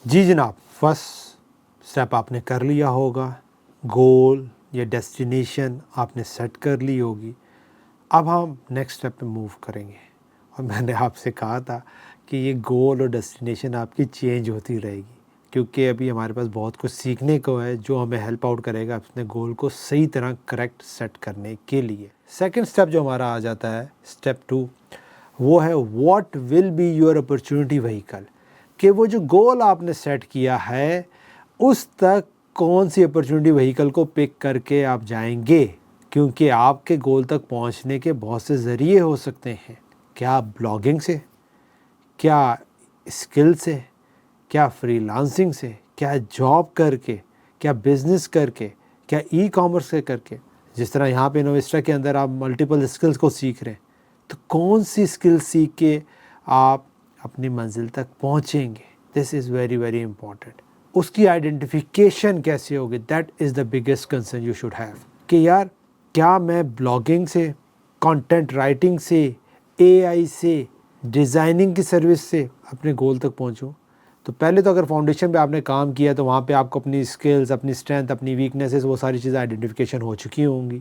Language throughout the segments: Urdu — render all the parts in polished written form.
جی جناب، فرسٹ سٹیپ آپ نے کر لیا ہوگا، گول یا ڈیسٹینیشن آپ نے سیٹ کر لی ہوگی۔ اب ہم نیکسٹ سٹیپ پہ موو کریں گے، اور میں نے آپ سے کہا تھا کہ یہ گول اور ڈیسٹینیشن آپ کی چینج ہوتی رہے گی، کیونکہ ابھی ہمارے پاس بہت کچھ سیکھنے کو ہے جو ہمیں ہیلپ آؤٹ کرے گا اپنے گول کو صحیح طرح کریکٹ سیٹ کرنے کے لیے۔ سیکنڈ سٹیپ جو ہمارا آ جاتا ہے، سٹیپ 2، وہ ہے what will be your opportunity vehicle, کہ وہ جو گول آپ نے سیٹ کیا ہے اس تک کون سی اپرچونٹی وہیکل کو پک کر کے آپ جائیں گے، کیونکہ آپ کے گول تک پہنچنے کے بہت سے ذریعے ہو سکتے ہیں۔ کیا بلاگنگ سے، کیا اسکل سے، کیا فری لانسنگ سے، کیا جاب کر کے، کیا بزنس کر کے، کیا ای کامرس سے کر کے، جس طرح یہاں پہ انویسٹا کے اندر آپ ملٹیپل اسکلز کو سیکھ رہے ہیں، تو کون سی اسکل سیکھ کے آپ اپنی منزل تک پہنچیں گے، دس از ویری ویری امپورٹنٹ۔ اس کی آئیڈینٹیفیکیشن کیسے ہوگی، that is the biggest concern you should have, کہ یار کیا میں بلاگنگ سے، کانٹینٹ رائٹنگ سے، اے آئی سے، ڈیزائننگ کی سروس سے اپنے گول تک پہنچوں؟ تو پہلے تو اگر فاؤنڈیشن پہ آپ نے کام کیا تو وہاں پہ آپ کو اپنی اسکلز، اپنی اسٹرینتھ، اپنی ویکنیسز، وہ ساری چیزیں آئیڈینٹیفیکیشن ہو چکی ہوں گی۔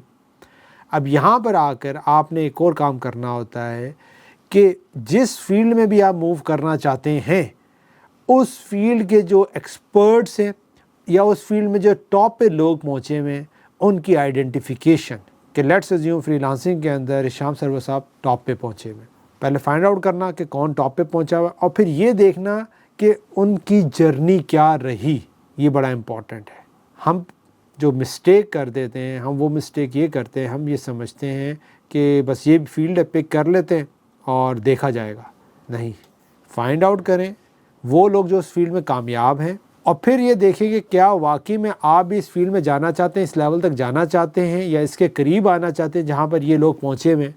اب یہاں پر آ کر آپ نے ایک اور کام کرنا ہوتا ہے کہ جس فیلڈ میں بھی آپ موو کرنا چاہتے ہیں اس فیلڈ کے جو ایکسپرٹس ہیں یا اس فیلڈ میں جو ٹاپ پہ لوگ پہنچے ہوئے ہیں ان کی آئیڈینٹیفیکیشن، کہ لیٹس اسیوم فری لانسنگ کے اندر شام سرور صاحب ٹاپ پہ پہنچے ہوئے ہیں، پہلے فائنڈ آؤٹ کرنا کہ کون ٹاپ پہ پہنچا ہوا ہے، اور پھر یہ دیکھنا کہ ان کی جرنی کیا رہی۔ یہ بڑا امپورٹنٹ ہے۔ ہم جو مسٹیک کر دیتے ہیں، ہم وہ مسٹیک یہ کرتے ہیں، ہم یہ سمجھتے ہیں کہ بس یہ فیلڈ پک کر لیتے ہیں اور دیکھا جائے گا۔ نہیں، فائنڈ آؤٹ کریں وہ لوگ جو اس فیلڈ میں کامیاب ہیں، اور پھر یہ دیکھیں کہ کیا واقعی میں آپ بھی اس فیلڈ میں جانا چاہتے ہیں، اس لیول تک جانا چاہتے ہیں، یا اس کے قریب آنا چاہتے ہیں جہاں پر یہ لوگ پہنچے ہوئے ہیں،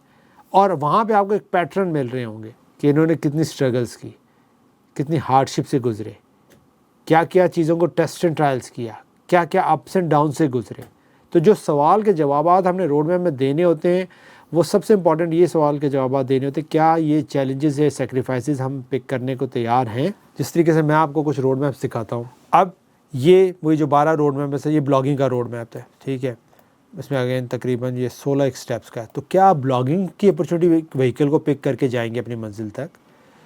اور وہاں پہ آپ کو ایک پیٹرن مل رہے ہوں گے کہ انہوں نے کتنی سٹرگلز کی، کتنی ہارڈ شپ سے گزرے، کیا کیا چیزوں کو ٹیسٹ اینڈ ٹرائلز کیا، کیا کیا اپس اینڈ ڈاؤن سے گزرے۔ تو جو سوال کے جوابات ہم نے روڈ میپ میں دینے ہوتے ہیں، وہ سب سے امپورٹنٹ یہ سوال کے جوابات دینے ہوتے ہیں، کیا یہ چیلنجز یا سیکریفائسز ہم پک کرنے کو تیار ہیں؟ جس طریقے سے میں آپ کو کچھ روڈ میپ سکھاتا ہوں۔ اب یہ وہی جو 12 روڈ میپ میں سے یہ بلاگنگ کا روڈ میپ ہے، ٹھیک ہے، اس میں اگین تقریباً یہ 16 ایک سٹیپس کا ہے۔ تو کیا آپ بلاگنگ کی اپرچونٹی وہیکل کو پک کر کے جائیں گے اپنی منزل تک؟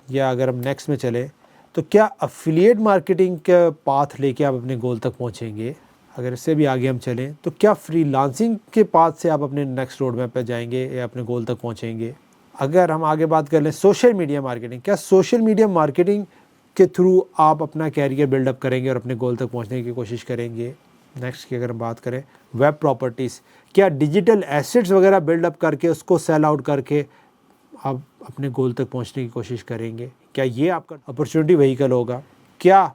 یا اگر ہم نیکسٹ میں چلیں تو کیا افیلیٹ مارکیٹنگ کا پاتھ لے کے آپ اپنے گول تک پہنچیں گے؟ اگر اس سے بھی آگے ہم چلیں تو کیا فری لانسنگ کے پاتھ سے آپ اپنے نیکسٹ روڈ میپ پہ جائیں گے یا اپنے گول تک پہنچیں گے؟ اگر ہم آگے بات کر لیں سوشل میڈیا مارکیٹنگ، کیا سوشل میڈیا مارکیٹنگ کے تھرو آپ اپنا کیریئر بلڈ اپ کریں گے اور اپنے گول تک پہنچنے کی کوشش کریں گے؟ نیکسٹ کی اگر ہم بات کریں ویب پراپرٹیز، کیا ڈیجیٹل ایسیٹس وغیرہ بلڈ اپ کر کے اس کو سیل آؤٹ کر کے آپ اپنے گول تک پہنچنے کی کوشش کریں گے؟ کیا یہ آپ کا اپرچونٹی وہیکل ہوگا؟ کیا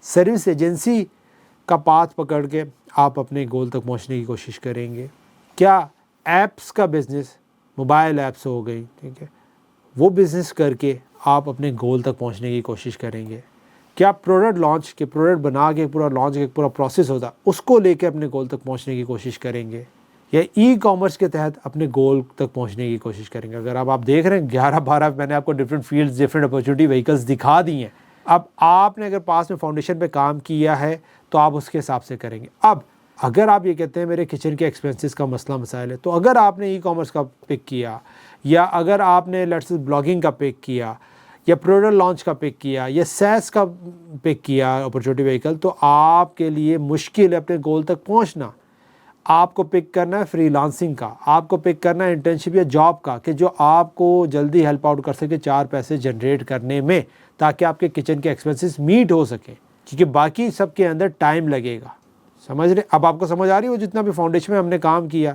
سروس ایجنسی کا پاتھ پکڑ کے آپ اپنے گول تک پہنچنے کی کوشش کریں گے؟ کیا ایپس کا بزنس، موبائل ایپس ہو گئی، ٹھیک ہے، وہ بزنس کر کے آپ اپنے گول تک پہنچنے کی کوشش کریں گے؟ کیا پروڈکٹ لانچ کے، پروڈکٹ بنا کے پورا لانچ کے پورا پروسیس ہوتا اس کو لے کے اپنے گول تک پہنچنے کی کوشش کریں گے؟ یا ای کامرس کے تحت اپنے گول تک پہنچنے کی کوشش کریں گے؟ اگر آپ دیکھ رہے ہیں 11-12 میں نے آپ کو different fields, different opportunity vehicles دکھا دی ہیں۔ اب آپ نے اگر پاس میں فاؤنڈیشن پہ کام کیا ہے تو آپ اس کے حساب سے کریں گے۔ اب اگر آپ یہ کہتے ہیں میرے کچن کے ایکسپینسز کا مسئلہ مسائل ہے، تو اگر آپ نے ای کامرس کا پک کیا، یا اگر آپ نے لیٹس بلاگنگ کا پک کیا، یا پروڈکٹ لانچ کا پک کیا، یا سیس کا پک کیا اپرچونٹی وہیکل، تو آپ کے لیے مشکل ہے اپنے گول تک پہنچنا۔ آپ کو پک کرنا ہے فری لانسنگ کا، آپ کو پک کرنا ہے انٹرنشپ یا جاب کا، کہ جو آپ کو جلدی ہیلپ آؤٹ کر سکے 4 پیسے جنریٹ کرنے میں، تاکہ آپ کے کچن کے ایکسپینسز میٹ ہو سکیں، کیونکہ باقی سب کے اندر ٹائم لگے گا۔ سمجھ رہے؟ اب آپ کو سمجھ آ رہی ہے وہ جتنا بھی فاؤنڈیشن میں ہم نے کام کیا،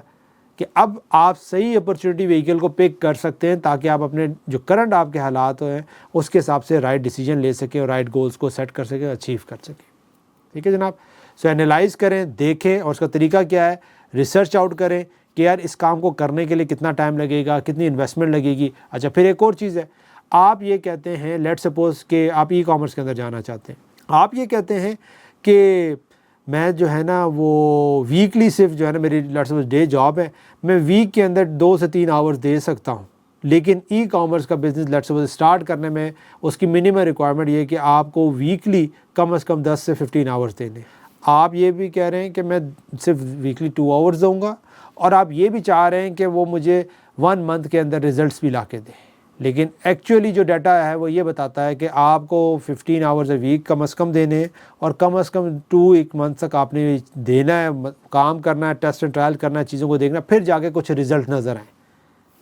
کہ اب آپ صحیح اپرچونٹی وہیکل کو پک کر سکتے ہیں تاکہ آپ اپنے جو کرنٹ آپ کے حالات ہیں اس کے حساب سے رائٹ ڈیسیجن لے سکیں اور رائٹ گولز کو سیٹ کر سکیں، اچیو کر سکیں۔ ٹھیک ہے جناب؟ سو اینالائز کریں، دیکھیں، اور اس کا طریقہ کیا ہے، ریسرچ آؤٹ کریں کہ یار اس کام کو کرنے کے لیے کتنا ٹائم لگے گا، کتنی انویسٹمنٹ لگے گی۔ اچھا، پھر ایک اور چیز ہے، آپ یہ کہتے ہیں لیٹ سپوز کہ آپ ای کامرس کے اندر جانا چاہتے ہیں، آپ یہ کہتے ہیں کہ میں جو ہے نا وہ ویکلی صرف جو ہے نا میری لیٹ سپوز ڈے جاب ہے، میں ویک کے اندر 2 سے 3 آورز دے سکتا ہوں، لیکن ای کامرس کا بزنس لیٹس سپوز اسٹارٹ کرنے میں اس کی منیمم ریکوائرمنٹ یہ ہے کہ آپ کو ویکلی کم از کم 10 سے 15 آورس دینے. آپ یہ بھی کہہ رہے ہیں کہ میں صرف ویکلی 2 آورس دوں گا، اور آپ یہ بھی چاہ رہے ہیں کہ وہ مجھے 1 منتھ کے اندر ریزلٹس بھی لا کے دیں. لیکن ایکچولی جو ڈیٹا ہے وہ یہ بتاتا ہے کہ آپ کو 15 آورز اے ویک کم از کم دینے ہیں، اور کم از کم 2 منتھ تک آپ نے دینا ہے، کام کرنا ہے، ٹیسٹ اینڈ ٹرائل کرنا ہے، چیزوں کو دیکھنا، پھر جا کے کچھ رزلٹ نظر آئیں.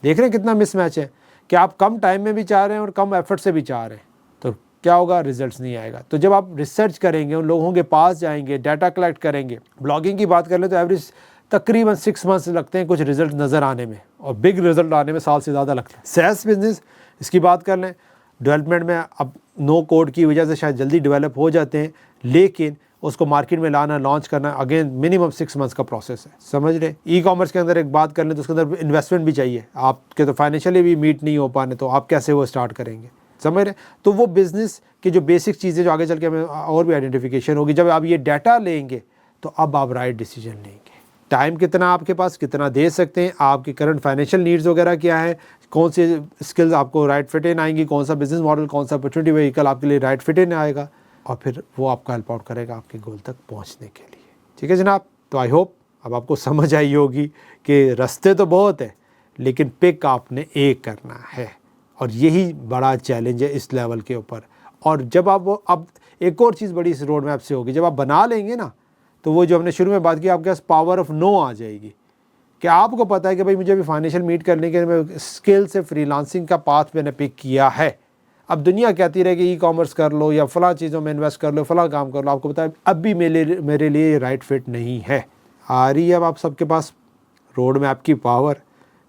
دیکھ رہے ہیں کتنا مس میچ ہے کہ آپ کم ٹائم میں بھی چاہ رہے ہیں اور کم ایفرٹ سے بھی چاہ رہے ہیں، تو کیا ہوگا؟ ریزلٹس نہیں آئے گا. تو جب آپ ریسرچ کریں گے، ان لوگوں کے پاس جائیں گے، ڈیٹا کلیکٹ کریں گے. بلاگنگ کی بات کر لیں تو ایوریج تقریباً 6 منتھس لگتے ہیں کچھ رزلٹ نظر آنے میں، اور بگ رزلٹ آنے میں سال سے زیادہ لگتا ہے. سیلس بزنس اس کی بات کر لیں، ڈیولپمنٹ میں اب نو کوڈ کی وجہ سے شاید جلدی ڈیولپ ہو جاتے ہیں، لیکن اس کو مارکیٹ میں لانا، لانچ کرنا اگین منیمم 6 منتھس کا پروسیس ہے. سمجھ رہے؟ ای کامرس کے اندر ایک بات کر لیں تو اس کے اندر انویسٹمنٹ بھی چاہیے. آپ کے تو فائنینشلی بھی میٹ نہیں ہو پانے، تو آپ کیسے وہ اسٹارٹ کریں گے؟ سمجھ رہے؟ تو وہ بزنس کی جو بیسک چیزیں جو آگے چل کے ہمیں اور بھی آئیڈینٹیفیکیشن ہوگی، جب آپ یہ ڈیٹا لیں گے تو اب آپ رائٹ ڈیسیجن لیں گے. ٹائم کتنا آپ کے پاس، کتنا دے سکتے ہیں، آپ کی کرنٹ فائنینشیل نیڈز وغیرہ کیا ہے، کون سے اسکلز آپ کو رائٹ فٹ ان آئیں گی، کون سا بزنس ماڈل، کون سا اپرچونیٹی وہیکل آپ کے لیے رائٹ فٹ ان آئے گا، اور پھر وہ آپ کا ہیلپ آؤٹ کرے گا آپ کے گول تک پہنچنے کے لیے. ٹھیک ہے جناب؟ تو آئی ہوپ اب آپ کو سمجھ آئی ہوگی کہ رستے تو بہت ہیں، لیکن پک آپ نے ایک کرنا ہے، اور یہی بڑا چیلنج ہے اس لیول کے اوپر. اور جب آپ اب ایک اور چیز بڑی اس روڈ میپ سے ہوگی، جب آپ بنا لیں گے نا، تو وہ جو ہم نے شروع میں بات کی، آپ کے پاس پاور آف نو آ جائے گی، کہ آپ کو پتہ ہے کہ بھائی مجھے ابھی فائنینشیل میٹ کرنے کے لیے اسکل سے فری لانسنگ کا پاتھ میں نے پک کیا ہے. اب دنیا کہتی رہے کہ ای کامرس کر لو یا فلاں چیزوں میں انویسٹ کر لو، فلاں کام کر لو، آپ کو پتہ ہے اب بھی میرے لیے یہ رائٹ فٹ نہیں ہے. آ رہی ہے اب آپ سب کے پاس روڈ میپ کی پاور.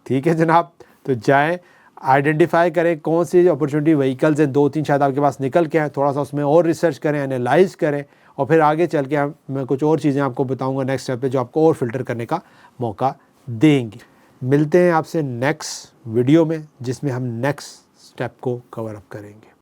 ٹھیک ہے جناب؟ تو جائیں، آئیڈینٹیفائی کریں کون سی اپرچونیٹی وہیکلز ہیں، 2-3 شاید آپ کے پاس نکل کے ہیں، تھوڑا سا اس میں اور ریسرچ کریں، انالائز کریں، اور پھر آگے چل کے میں کچھ اور چیزیں آپ کو بتاؤں گا نیکسٹ اسٹیپ پہ جو آپ کو اور فلٹر کرنے کا موقع دیں گی. ملتے ہیں آپ سے نیکسٹ ویڈیو میں، جس میں ہم نیکسٹ اسٹیپ کو کور اپ کریں گے.